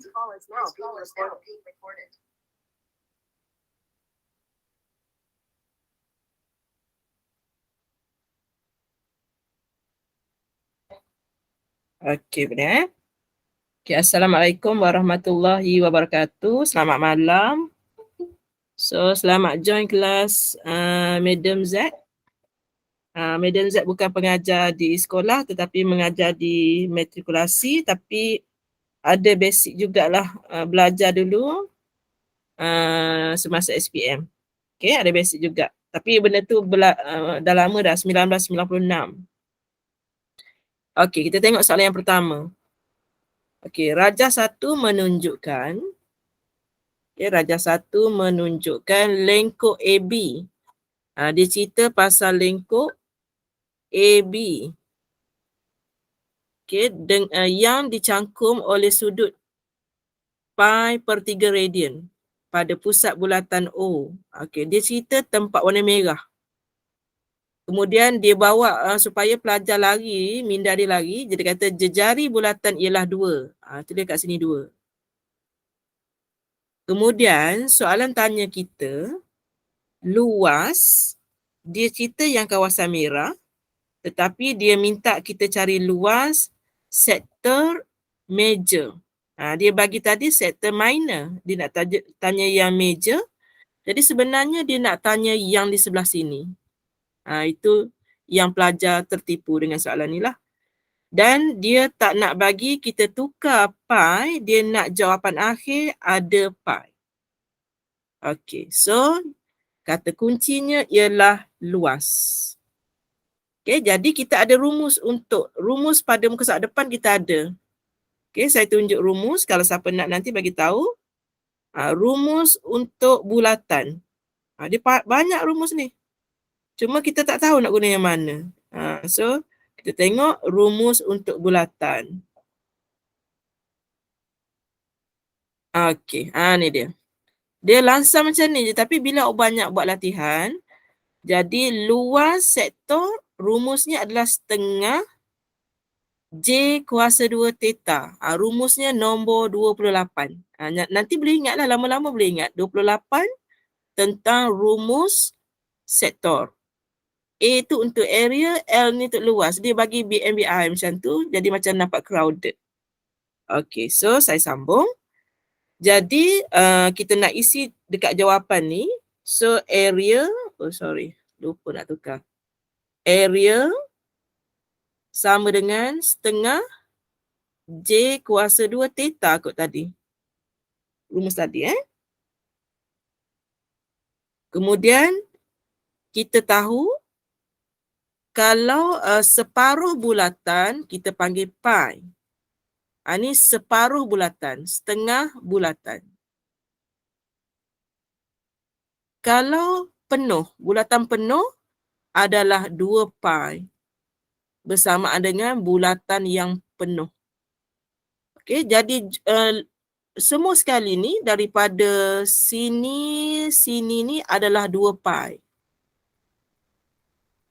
Okey, benar. Okay, Assalamualaikum warahmatullahi wabarakatuh. Selamat malam. So, selamat join kelas Madam Z. Madam Z bukan pengajar di sekolah tetapi mengajar di matrikulasi, tapi ada basic jugalah belajar dulu semasa SPM. Okay, ada basic juga. Tapi benda tu dah lama dah, 1996. Okey, kita tengok soalan yang pertama. Okey, Rajah 1 menunjukkan Rajah 1 menunjukkan lengkuk AB. Dia cerita pasal lengkuk AB. Okey, yang dicangkum oleh sudut pi per 3 radian pada pusat bulatan O. Okey, dia cerita tempat warna merah. Kemudian dia bawa supaya pelajar lari, minda dia lari, jadi kata jejari bulatan ialah 2. Itu dia kat sini 2. Kemudian soalan tanya kita, luas, dia cerita yang kawasan merah, tetapi dia minta kita cari luas sektor major. Dia bagi tadi sektor minor, dia nak tanya yang major. Jadi sebenarnya dia nak tanya yang di sebelah sini. Itu yang pelajar tertipu dengan soalan ni lah. Dan dia tak nak bagi kita tukar pi, dia nak jawapan akhir ada pi. Okey, so kata kuncinya ialah luas. Okey, jadi kita ada rumus pada muka surat depan kita ada. Okey, saya tunjuk rumus kalau siapa nak nanti bagi tahu. Rumus untuk bulatan. Dia banyak rumus ni. Cuma kita tak tahu nak guna yang mana. So kita tengok rumus untuk bulatan. Okey, ni dia. Dia langsam macam ni je, tapi bila banyak buat latihan, jadi luas sektor rumusnya adalah setengah J kuasa 2 theta. Rumusnya nombor 28. Nanti boleh ingatlah, lama-lama boleh ingat. 28 tentang rumus sektor. A tu untuk area, L ni untuk luas. Dia bagi BMBI macam tu, jadi macam nampak crowded. Okey, so saya sambung. Jadi kita nak isi dekat jawapan ni. So area, lupa nak tukar. Area sama dengan setengah J kuasa 2 theta kot tadi. Rumus tadi Kemudian kita tahu kalau separuh bulatan kita panggil pi. Ni separuh bulatan, setengah bulatan. Kalau penuh, bulatan penuh adalah 2 pi bersamaan dengan bulatan yang penuh. Okey, jadi semua sekali ni daripada sini ni adalah 2 pi.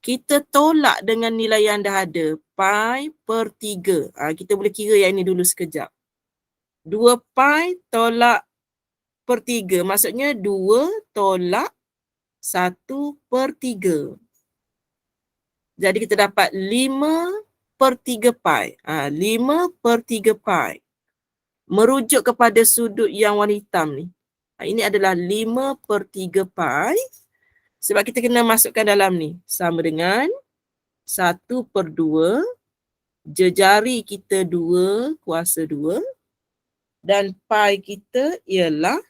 Kita tolak dengan nilai yang dah ada, pi per 3. Kita boleh kira yang ini dulu sekejap. 2 pi tolak per 3, maksudnya 2 tolak 1 per 3. Jadi kita dapat 5 per 3 pi. 5 per 3 pi. Merujuk kepada sudut yang warna hitam ni. Ini adalah 5 per 3 pi. Sebab kita kena masukkan dalam ni. Sama dengan 1 per 2. Jejari kita 2 kuasa 2. Dan pi kita ialah,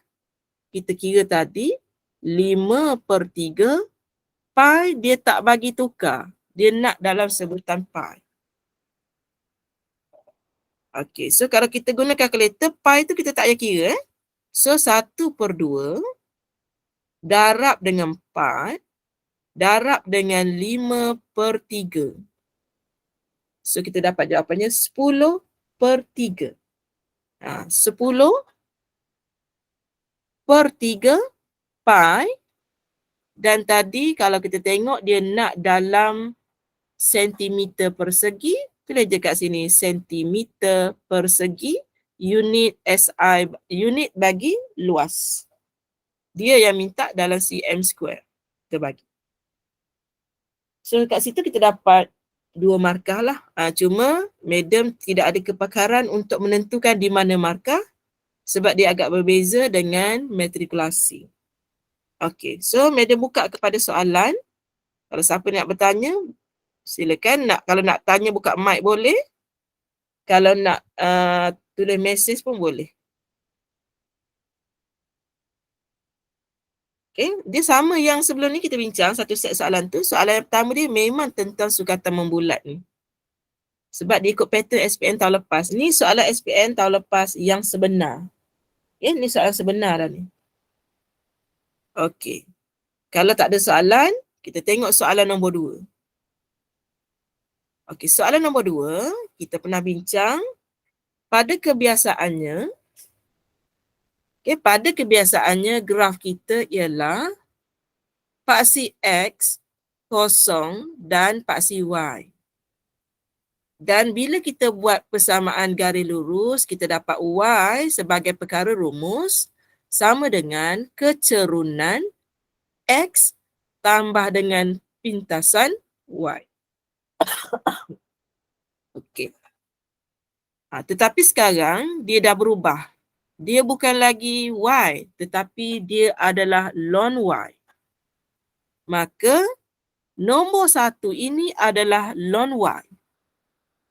kita kira tadi, 5 per 3. Pi dia tak bagi tukar. Dia nak dalam sebutan pi. Okey, so kalau kita guna kalkulator, pi tu kita tak payah kira. So 1 per 2 darab dengan 4 darab dengan 5 per 3. So kita dapat jawapannya 10 per 3. 10 per 3 pi. Dan tadi kalau kita tengok dia nak dalam sentimeter persegi. Tulis je kat sini sentimeter persegi. unit SI, unit bagi luas. Dia yang minta dalam cm square. Kita bagi. So kat situ kita dapat 2 markah lah. Cuma madam tidak ada kepakaran untuk menentukan di mana markah sebab dia agak berbeza dengan matrikulasi. Okey, so madam buka kepada soalan. Kalau siapa nak bertanya, silakan. Kalau nak tanya buka mic boleh. Kalau nak tulis mesej pun boleh. Okay, dia sama yang sebelum ni kita bincang satu set soalan tu. Soalan yang pertama dia memang tentang sukatan membulat ni. Sebab dia ikut pattern SPM tahun lepas. Ni soalan SPM tahun lepas yang sebenar. Okay, ni soalan sebenar dah ni. Okey. Kalau tak ada soalan, kita tengok soalan nombor 2. Okey, soalan nombor 2, kita pernah bincang pada kebiasaannya, pada kebiasaannya graf kita ialah paksi X, kosong dan paksi Y. Dan bila kita buat persamaan garis lurus, kita dapat Y sebagai perkara rumus sama dengan kecerunan X tambah dengan pintasan Y. Okey. Tetapi sekarang dia dah berubah. Dia bukan lagi Y, tetapi dia adalah ln Y. Maka nombor 1 ini adalah ln Y.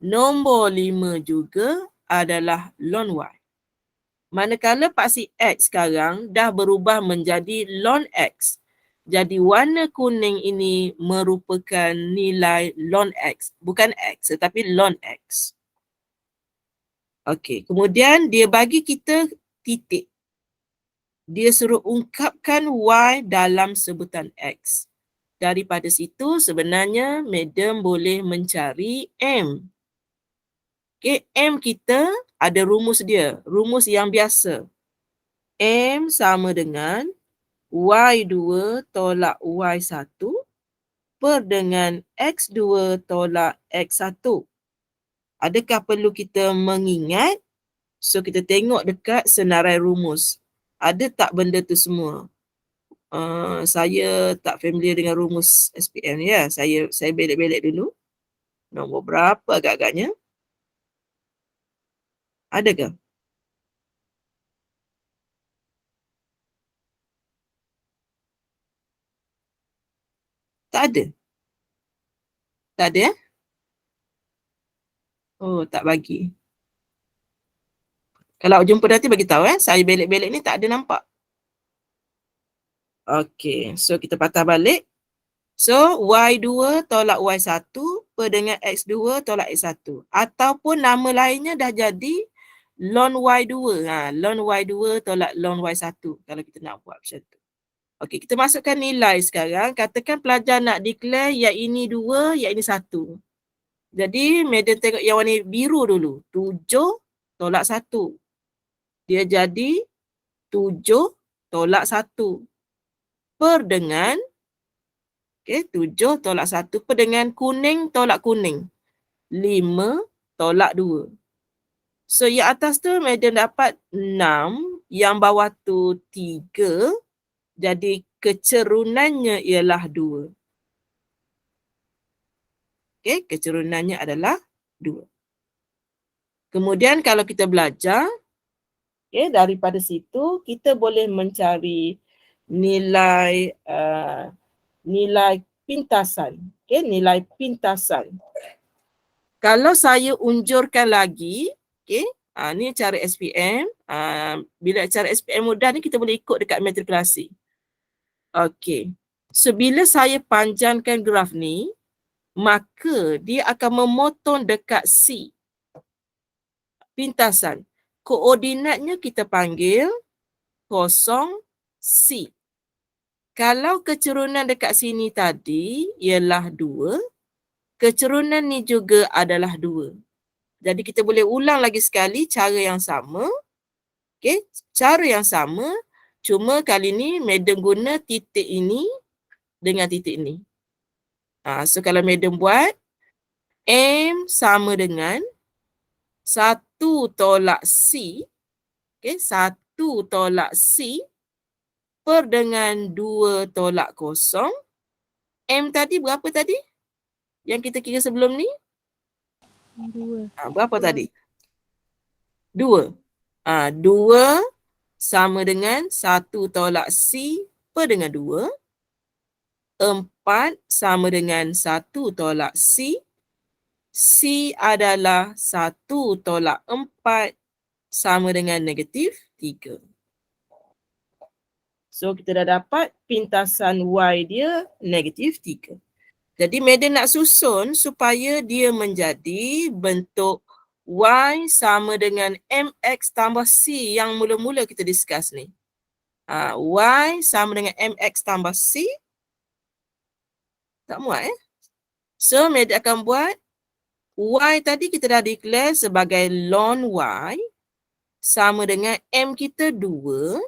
Nombor 5 juga adalah ln Y. Manakala paksi X sekarang dah berubah menjadi ln X. Jadi warna kuning ini merupakan nilai ln X. Bukan X tetapi ln X. Okey, kemudian dia bagi kita titik. Dia suruh ungkapkan Y dalam sebutan X. Daripada situ sebenarnya madam boleh mencari M. Okay, M kita ada rumus dia. Rumus yang biasa. M sama dengan Y2 tolak Y1 per dengan X2 tolak X1. Adakah perlu kita mengingat? So kita tengok dekat senarai rumus. Ada tak benda tu semua? Saya tak familiar dengan rumus SPM ya. Saya belek-belek dulu. Nombor berapa agak-agaknya? Adakah? Tak ada. Tak ada ya? Oh, tak bagi. Kalau jumpa nanti bagi tahu saya belek-belek ni tak ada nampak. Okey, so kita patah balik. So Y2 tolak Y1 per dengan X2 tolak X1. Ataupun nama lainnya dah jadi ln Y2. Ln Y2 tolak ln Y1 kalau kita nak buat macam tu. Okey, kita masukkan nilai sekarang. Katakan pelajar nak declare yang ini 2, yang ini 1. Jadi madam tengok yang warna biru dulu. 7 tolak 1. Dia jadi 7 tolak 1 per dengan 7 tolak 1 per dengan kuning tolak kuning. 5 tolak 2. So yang atas tu madam dapat 6, yang bawah tu 3. Jadi kecerunannya ialah 2. Okey, kecerunannya adalah 2. Kemudian kalau kita belajar, daripada situ kita boleh mencari nilai nilai pintasan. Nilai pintasan. Kalau saya unjurkan lagi, ni cara SPM. Bila cara SPM mudah ni kita boleh ikut dekat matrikulasi. Okey. So bila saya panjangkan graf ni, maka dia akan memotong dekat C. Pintasan. Koordinatnya kita panggil 0, C. Kalau kecerunan dekat sini tadi ialah 2, kecerunan ni juga adalah 2. Jadi kita boleh ulang lagi sekali cara yang sama. Okey, cara yang sama, cuma kali ni madam guna titik ini dengan titik ini. So kalau madam buat M sama dengan 1 tolak C, okay, 1 tolak C per dengan 2 tolak kosong. M tadi berapa tadi? Yang kita kira sebelum ni? 2. Berapa tadi? 2. 2 sama dengan 1 tolak C per dengan 2. 4 sama dengan 1 tolak C. C adalah 1 tolak 4 sama dengan negatif 3. So, kita dah dapat pintasan Y dia negatif 3. Jadi, Madam nak susun supaya dia menjadi bentuk Y sama dengan MX tambah C yang mula-mula kita discuss ni. Y sama dengan MX tambah C. Tak muat So, Madam akan buat Y tadi kita dah declare sebagai ln Y sama dengan M kita 2.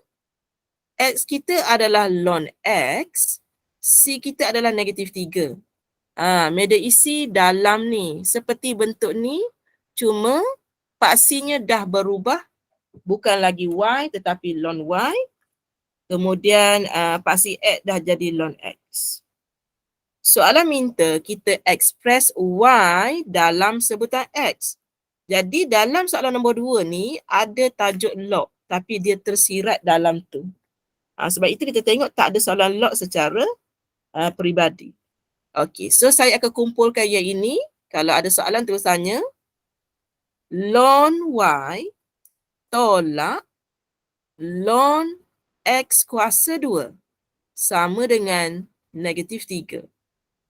X kita adalah ln X. C kita adalah negatif 3. Madam isi dalam ni. Seperti bentuk ni. Cuma paksinya dah berubah. Bukan lagi Y tetapi ln Y. Kemudian paksi X dah jadi ln X. Soalan minta kita express Y dalam sebutan X. Jadi dalam soalan nombor 2 ni ada tajuk log. Tapi dia tersirat dalam tu. Sebab itu kita tengok tak ada soalan log secara peribadi. Okey, so saya akan kumpulkan yang ini. Kalau ada soalan terus tanya. Ln Y tolak ln X kuasa 2 sama dengan negatif 3.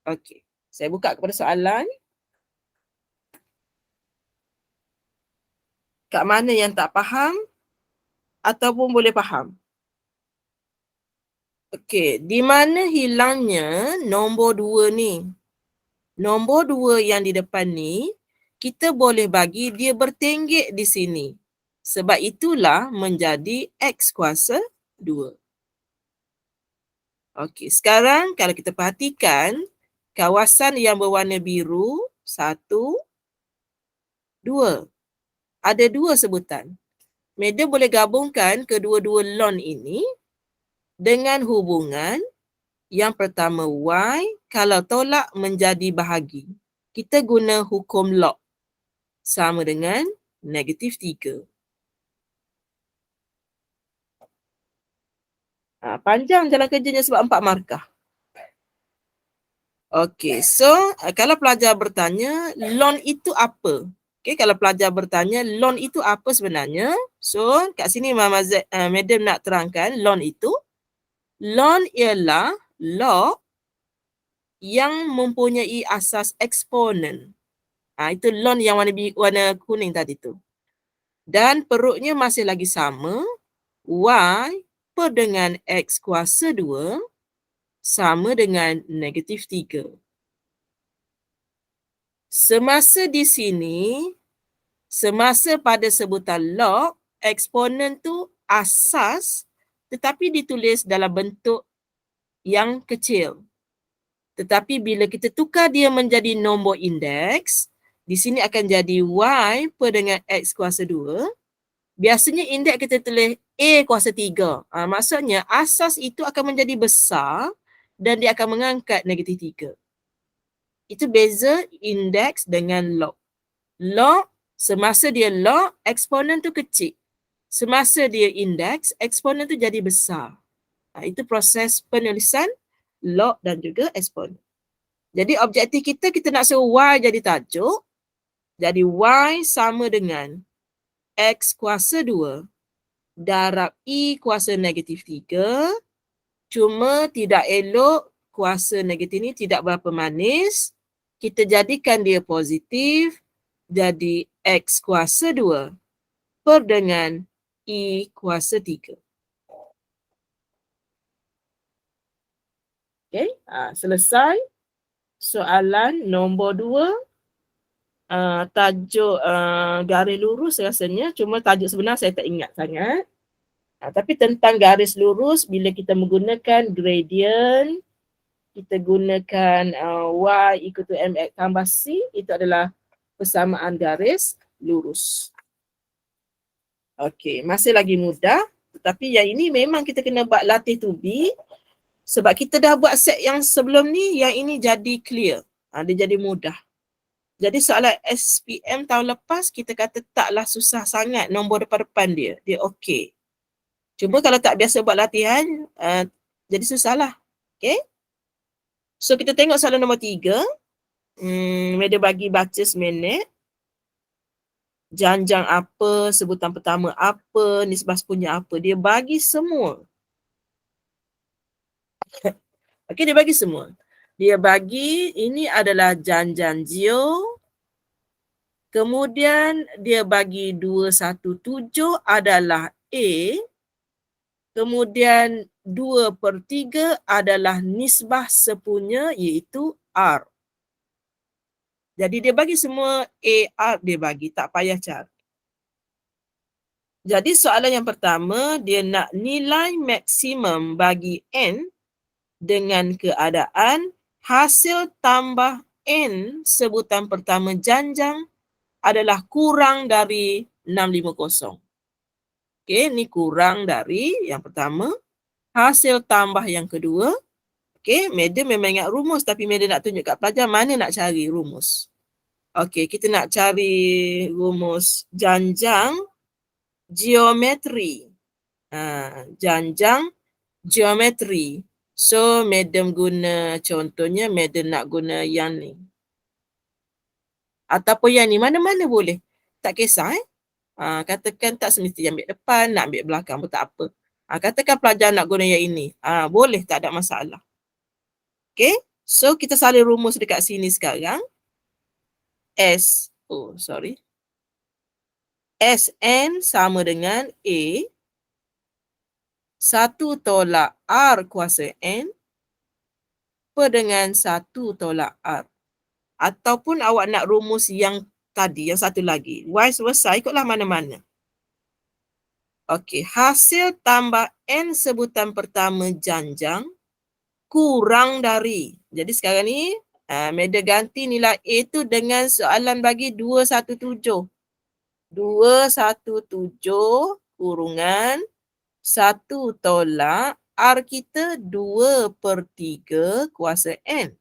Okey, saya buka kepada soalan. Kat mana yang tak faham ataupun boleh faham? Okey, di mana hilangnya nombor 2 ni? Nombor 2 yang di depan ni, kita boleh bagi dia bertenggek di sini. Sebab itulah menjadi X kuasa 2. Okey, sekarang kalau kita perhatikan, kawasan yang berwarna biru, 1, 2. Ada 2 sebutan. Madam boleh gabungkan kedua-dua ln ini dengan hubungan yang pertama Y kalau tolak menjadi bahagi. Kita guna hukum log sama dengan negatif 3. Panjang jalan kerjanya sebab 4 markah. Okey, so kalau pelajar bertanya ln itu apa? Okey, kalau pelajar bertanya ln itu apa sebenarnya? So kat sini Madam nak terangkan ln itu. Ln ialah log yang mempunyai asas eksponen. Itu ln yang warna kuning tadi tu. Dan perutnya masih lagi sama. Y per dengan X kuasa 2 sama dengan negatif 3. Semasa di sini, semasa pada sebutan log, eksponen tu asas tetapi ditulis dalam bentuk yang kecil. Tetapi bila kita tukar dia menjadi nombor indeks, di sini akan jadi Y per dengan X kuasa 2. Biasanya indeks kita tulis A kuasa 3. Maksudnya asas itu akan menjadi besar dan dia akan mengangkat negatif 3. Itu beza indeks dengan log. Log, semasa dia log, eksponen tu kecil. Semasa dia indeks, eksponen tu jadi besar. Itu proses penulisan log dan juga eksponen. Jadi objektif kita nak suruh Y jadi tajuk. Jadi Y sama dengan X kuasa 2 darab I kuasa negatif 3. Cuma tidak elok kuasa negatif ni tidak berapa manis. Kita jadikan dia positif. Jadi X kuasa 2 per dengan I kuasa 3. Okay, selesai soalan nombor 2. Tajuk garis lurus rasanya. Cuma tajuk sebenar saya tak ingat sangat. Tapi tentang garis lurus, bila kita menggunakan gradient, kita gunakan Y equal to MX tambah C, itu adalah persamaan garis lurus. Okey, masih lagi mudah. Tetapi yang ini memang kita kena buat latih to be. Sebab kita dah buat set yang sebelum ni, yang ini jadi clear. Dia jadi mudah. Jadi soalan SPM tahun lepas, kita kata taklah susah sangat nombor depan-depan dia. Dia okey. Cuma kalau tak biasa buat latihan, jadi susahlah. Okay. So kita tengok soalan nombor 3. Dia bagi baca seminit. Janjang apa, sebutan pertama apa, nisbah punya apa. Dia bagi semua. Okey, dia bagi semua. Dia bagi ini adalah janjang Geo. Kemudian dia bagi 217 adalah A. Kemudian 2/3 adalah nisbah sepunya iaitu R. Jadi dia bagi semua A, R dia bagi, tak payah cari. Jadi soalan yang pertama, dia nak nilai maksimum bagi N dengan keadaan hasil tambah N sebutan pertama janjang adalah kurang dari 650. Okey, ni kurang dari yang pertama. Hasil tambah yang kedua. Okey, madam memang ingat rumus tapi madam nak tunjuk kat pelajar mana nak cari rumus. Okey, kita nak cari rumus janjang geometri. Janjang geometri. So, madam guna contohnya, madam nak guna yang ni. Ataupun yang ni, mana-mana boleh. Tak kisah katakan tak semestinya ambil depan, nak ambil belakang pun tak apa. Katakan pelajar nak guna yang ini. Boleh, tak ada masalah. Okay, so kita salin rumus dekat sini sekarang. Sn sama dengan A 1 tolak R kuasa N per dengan 1 tolak R. Ataupun awak nak rumus yang tadi, yang satu lagi. Vice versa, ikutlah mana-mana. Okey, hasil tambah N sebutan pertama janjang kurang dari. Jadi sekarang ni, madam ganti nilai A tu dengan soalan bagi 217. 217 kurungan 1 tolak R kita 2/3 kuasa N.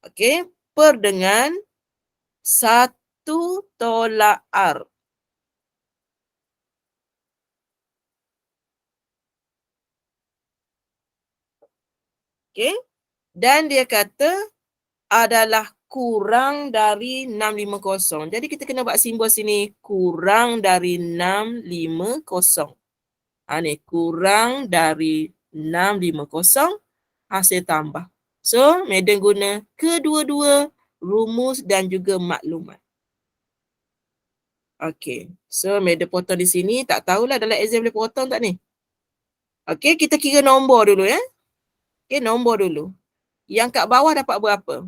Okey, per dengan 1 tolak R. Okey, dan dia kata adalah kurang dari 650. Jadi kita kena buat simbol sini, kurang dari 650. Ni kurang dari 650 hasil tambah. So, madam guna kedua-dua rumus dan juga maklumat. Okey, so madam potong di sini. Tak tahulah dalam exam boleh potong tak ni? Okey, kita kira nombor dulu ya. Okey, nombor dulu. Yang kat bawah dapat berapa?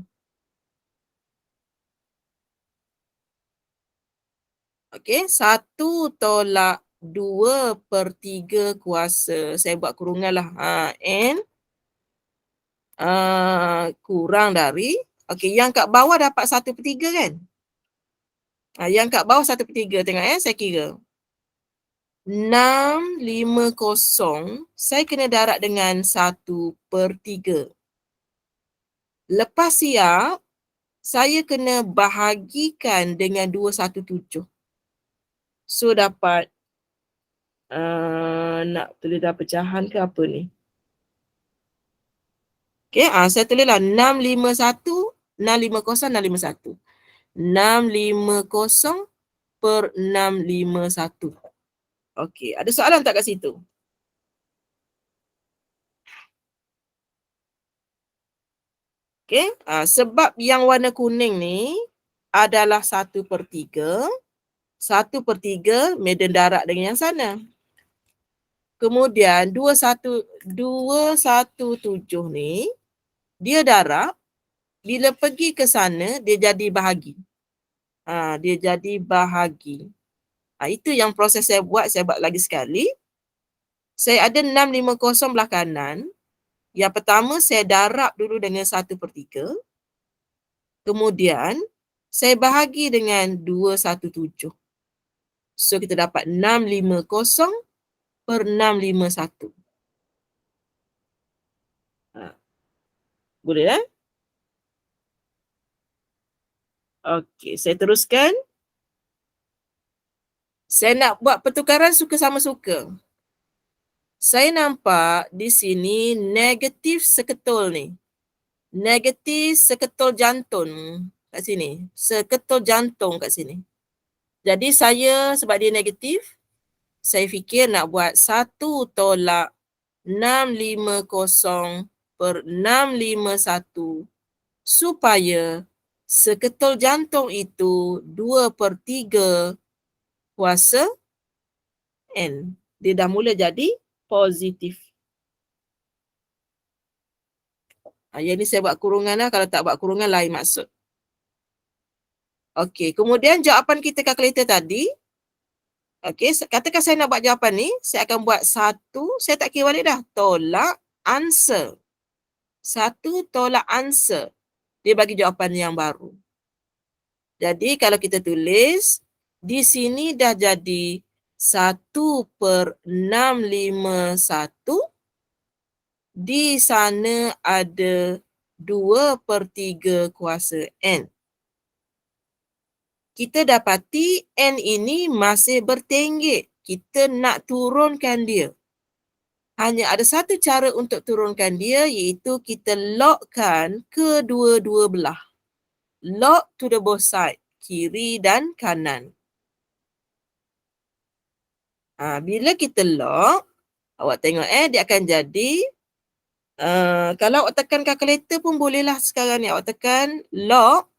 Okey, 1 tolak 2/3 kuasa. Saya buat kurungan lah. N kurang dari. Okey, yang kat bawah dapat 1/3 kan? Yang kat bawah 1/3. Tengok saya kira. 650. Saya kena darab dengan 1/3. Lepas siap, saya kena bahagikan dengan 217. So dapat nak tulis dah pecahan ke apa ni? Okey, saya tulislah 650, 650, 651. 650 per 651. Okey, ada soalan tak kat situ? Okey, sebab yang warna kuning ni adalah 1/3. 1/3 madam darab dengan yang sana. Kemudian 217 ni dia darab, bila pergi ke sana dia jadi bahagi. Dia jadi bahagi. Itu yang proses saya buat lagi sekali. Saya ada 650 belah kanan. Yang pertama saya darab dulu dengan 1/3. Kemudian Saya bahagi dengan 217. So kita dapat 650 per 651. Boleh eh? Okey, saya teruskan. Saya nak buat pertukaran suka sama suka. Saya nampak di sini negatif seketul ni. Negatif seketul jantung kat sini. Seketul jantung kat sini. Jadi saya sebab dia negatif, saya fikir nak buat 1 tolak 650 per 651 supaya seketul jantung itu 2/3 kuasa N. Dia dah mula jadi positif. Yang ni saya buat kurungan lah. Kalau tak buat kurungan lain maksud. Okey, kemudian jawapan kita kalkulator tadi. Okey, katakan saya nak buat jawapan ni. Saya akan buat 1, saya tak kira balik dah. Tolak answer. 1 tolak answer. Dia bagi jawapan yang baru. Jadi kalau kita tulis, di sini dah jadi 1/651. Di sana ada 2/3 kuasa N. Kita dapati N ini masih bertenggek. Kita nak turunkan dia. Hanya ada satu cara untuk turunkan dia, iaitu kita logkan kedua-dua belah. Log to the both side, kiri dan kanan. Bila kita log, awak tengok dia akan jadi, kalau awak tekan kalkulator pun bolehlah sekarang ni. Awak tekan log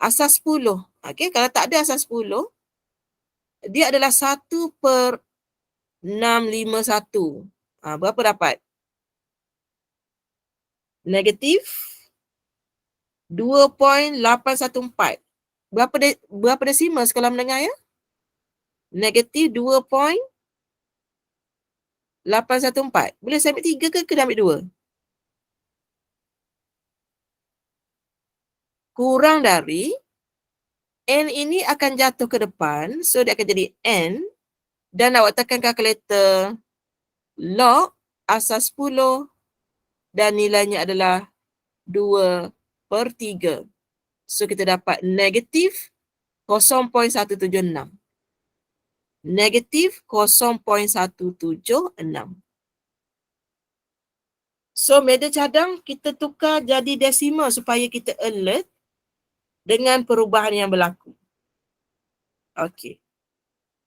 asas 10. Okay, kalau tak ada asas 10, dia adalah 1/651. Berapa dapat? Negatif 2.814. Berapa desimal sekolah mendengar ya? Negatif 2.814. Boleh saya ambil 3 ke kena ambil 2? Kurang dari, N ini akan jatuh ke depan. So dia akan jadi N. Dan awak tekan kalkulator log asas 10. Dan nilainya adalah 2/3. So kita dapat negatif 0.176. Negatif 0.176. So media cadang kita tukar jadi desimal supaya kita alert dengan perubahan yang berlaku. Okey.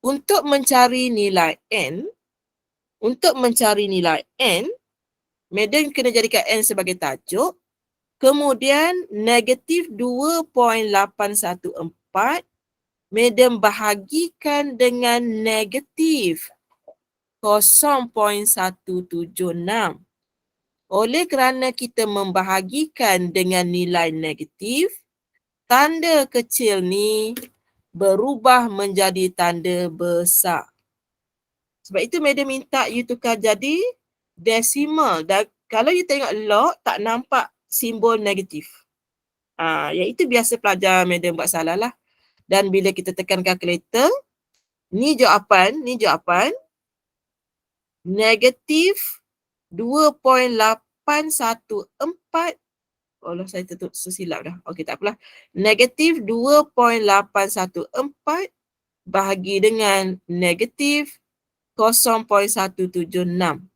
Untuk mencari nilai N, Madam kena jadikan N sebagai tajuk. Kemudian negatif 2.814, Madam bahagikan dengan negatif 0.176. Oleh kerana kita membahagikan dengan nilai negatif, tanda kecil ni berubah menjadi tanda besar. Sebab itu Madam minta you tukar jadi desimal. Dan kalau you tengok log, tak nampak simbol negatif. Yang itu biasa pelajar Madam buat salah lah. Dan bila kita tekan kalkulator, ni jawapan, negatif 2.814. Allah, saya tersilap dah. Okey, tak apalah. Negatif 2.814 bahagi dengan negatif 0.176.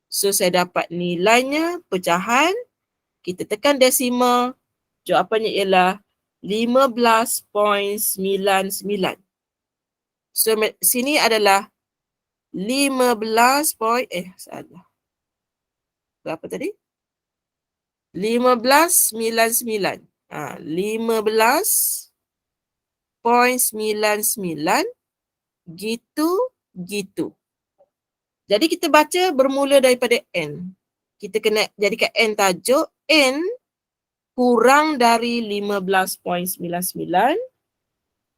So, saya dapat nilainya pecahan. Kita tekan desimal. Jawapannya ialah 15.99. So, sini adalah 15. Salah. Berapa tadi? 15.99. 15.99. Gitu. Jadi kita baca bermula daripada N. Kita kena jadikan N tajuk. N kurang dari 15.99.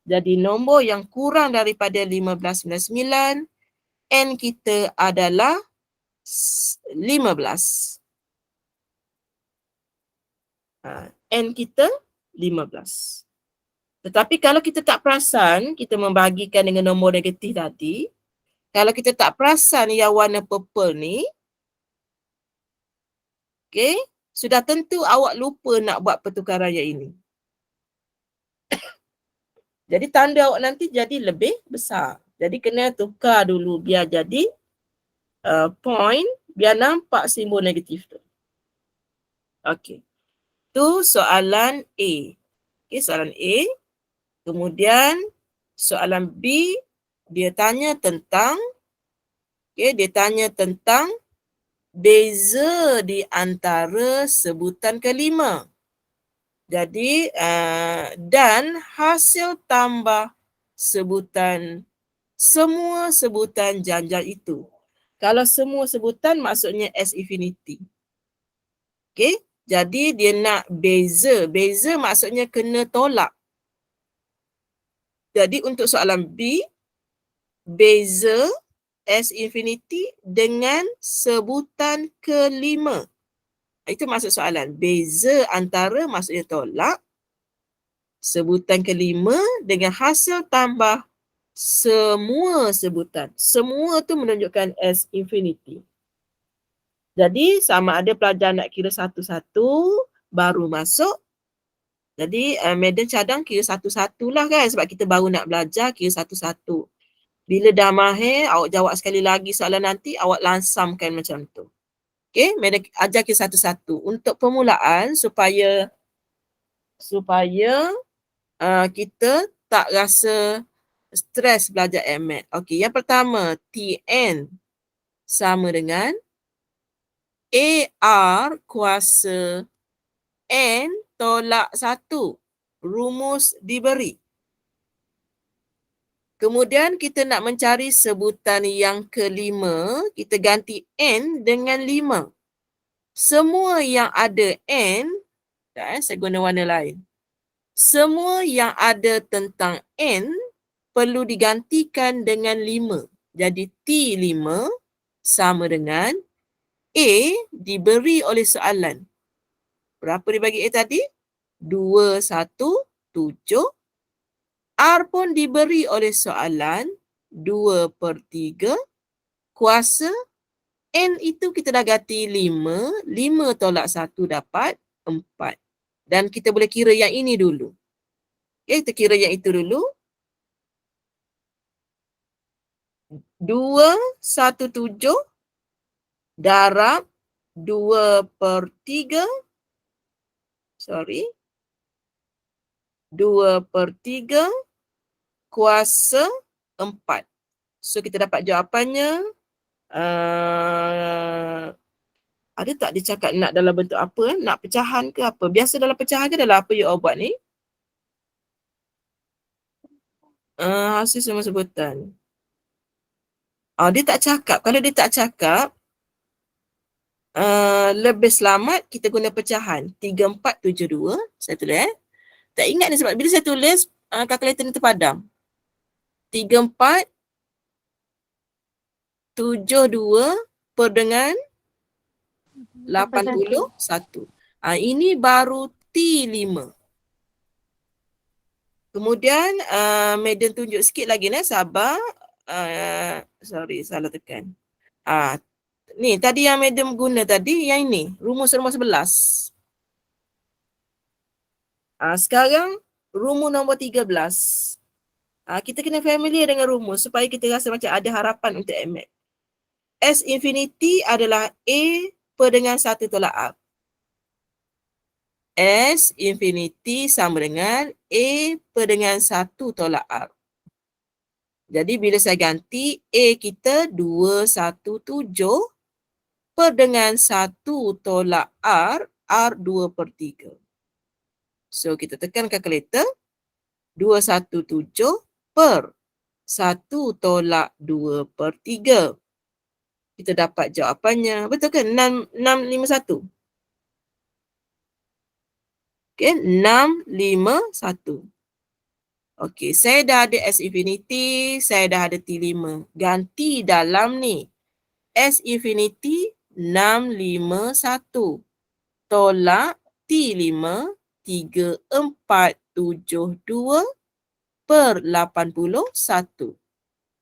Jadi nombor yang kurang daripada 15.99, N kita adalah 15. N kita 15. Tetapi kalau kita tak perasan, kita membahagikan dengan nombor negatif tadi, kalau kita tak perasan yang warna purple ni, okay, sudah tentu awak lupa nak buat pertukaran yang ini. Jadi tanda awak nanti jadi lebih besar. Jadi kena tukar dulu biar jadi point, biar nampak simbol negatif tu. Okey. Tu soalan A. Okey, soalan A. Kemudian soalan B, dia tanya tentang beza di antara sebutan kelima. Jadi dan hasil tambah semua sebutan janjal itu. Kalau semua sebutan maksudnya S infinity. Okey, jadi dia nak beza. Beza maksudnya kena tolak. Jadi untuk soalan B, beza S infinity dengan sebutan kelima. Itu maksud soalan. Beza antara maksudnya tolak, sebutan kelima dengan hasil tambah semua sebutan. Semua tu menunjukkan S infinity. Jadi sama ada pelajar nak kira satu-satu baru masuk. Jadi Madam cadang kira satu-satu lah kan, sebab kita baru nak belajar kira satu-satu. Bila dah mahir, awak jawab sekali lagi soalan nanti, awak lansamkan macam tu. Okay, Madam ajar kira satu-satu. Untuk permulaan supaya kita tak rasa stres belajar MAT. Okay, yang pertama, TN sama dengan AR kuasa N tolak 1. Rumus diberi. Kemudian kita nak mencari sebutan yang kelima, kita ganti N dengan 5. Semua yang ada N, saya guna warna lain. Semua yang ada tentang N perlu digantikan dengan 5. Jadi T5 sama dengan A diberi oleh soalan. Berapa dibagi A tadi? 2, 1, 7. R pun diberi oleh soalan 2/3 kuasa N itu kita dah ganti 5. 5 tolak 1 dapat 4. Dan kita boleh kira yang ini dulu. Okay, kita kira yang itu dulu. 217 darab 2/3. 2/3 kuasa 4. So kita dapat jawapannya. Ada tak dia cakap nak dalam bentuk apa? Nak pecahan ke apa? Biasa dalam pecahan ke dalam apa you all buat ni? Hasil semua sebutan. Dia tak cakap. Kalau dia tak cakap, lebih selamat kita guna pecahan. 3, 4, 7, 2. Saya tulis. Tak ingat ni sebab bila saya tulis, kalkulator ni terpadam. 3, 4, 7, 2 per dengan 81. Ini baru T5. Kemudian, Madam tunjuk sikit lagi ni, sabar. Salah tekan. Ni, tadi yang Madam guna tadi, yang ini, rumus-rumus 11. Sekarang, rumus nombor 13. Kita kena familiar dengan rumus supaya kita rasa macam ada harapan untuk MAT. S infinity adalah A per dengan 1 tolak R. S infinity sama dengan A per dengan 1 tolak R. Jadi bila saya ganti, A kita 217 per dengan 1 tolak R, R 2/3. So kita tekan kalkulator, 217 per 1 tolak 2/3. Kita dapat jawapannya. Betul ke? 651. Okay, 651. Okay, saya dah ada S infinity, saya dah ada T5. Ganti dalam ni. S infinity 651 tolak T5 3472 per 81.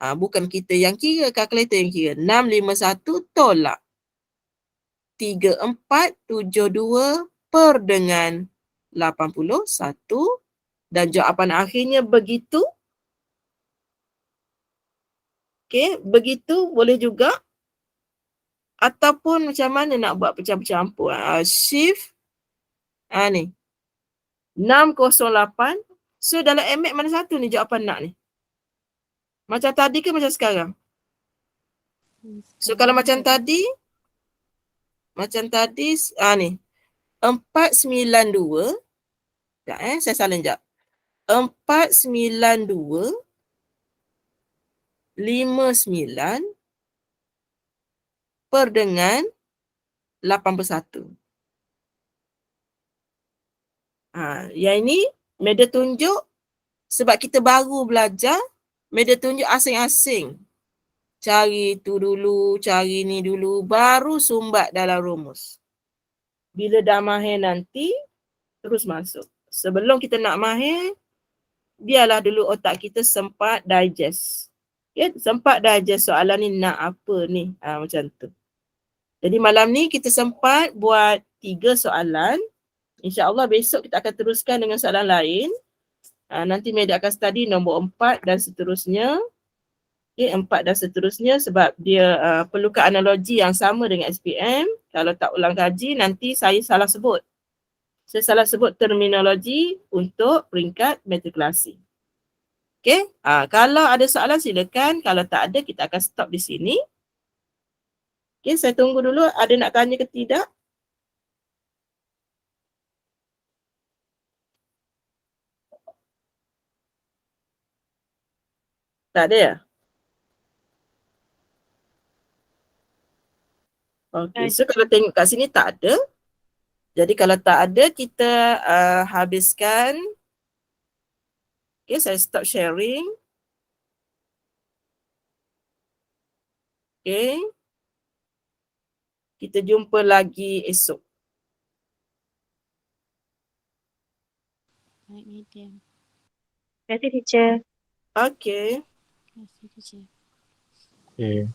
Bukan kita yang kira, kalkulator yang kira. 651 tolak 3472 per dengan 81 dan jawapan akhirnya begitu. Okey, begitu boleh juga. Ataupun macam mana nak buat pecah-campur. Shift ni 608. So dalam MX mana satu ni jawapan nak ni? Macam tadi ke macam sekarang? So kalau macam tadi ni 492. Sekejap saya salah sekejap. 492 59 per dengan 81. Yang ini media tunjuk sebab kita baru belajar media tunjuk asing-asing. Cari tu dulu, cari ni dulu, baru sumbat dalam rumus. Bila dah mahir nanti, terus masuk. Sebelum kita nak mahir, biarlah dulu otak kita sempat digest. Sempat digest soalan ni nak apa ni. Macam tu. Jadi malam ni kita sempat buat 3 soalan. InsyaAllah besok kita akan teruskan dengan soalan lain. Nanti media akan study nombor 4 dan seterusnya. 4 dan seterusnya sebab dia perlukan analogi yang sama dengan SPM. Kalau tak ulang kaji, nanti saya salah sebut. Saya salah sebut terminologi untuk peringkat matrikulasi. Okey, kalau ada soalan silakan. Kalau tak ada, kita akan stop di sini. Okey, saya tunggu dulu. Ada nak tanya ke tidak? Tak ada ya? Okey, so kalau tengok kat sini tak ada. Jadi kalau tak ada, kita habiskan. Okey, saya stop sharing. Okey. Kita jumpa lagi esok. Baik, medium. Terima kasih, teacher. Okey. Terima kasih, teacher. Okay.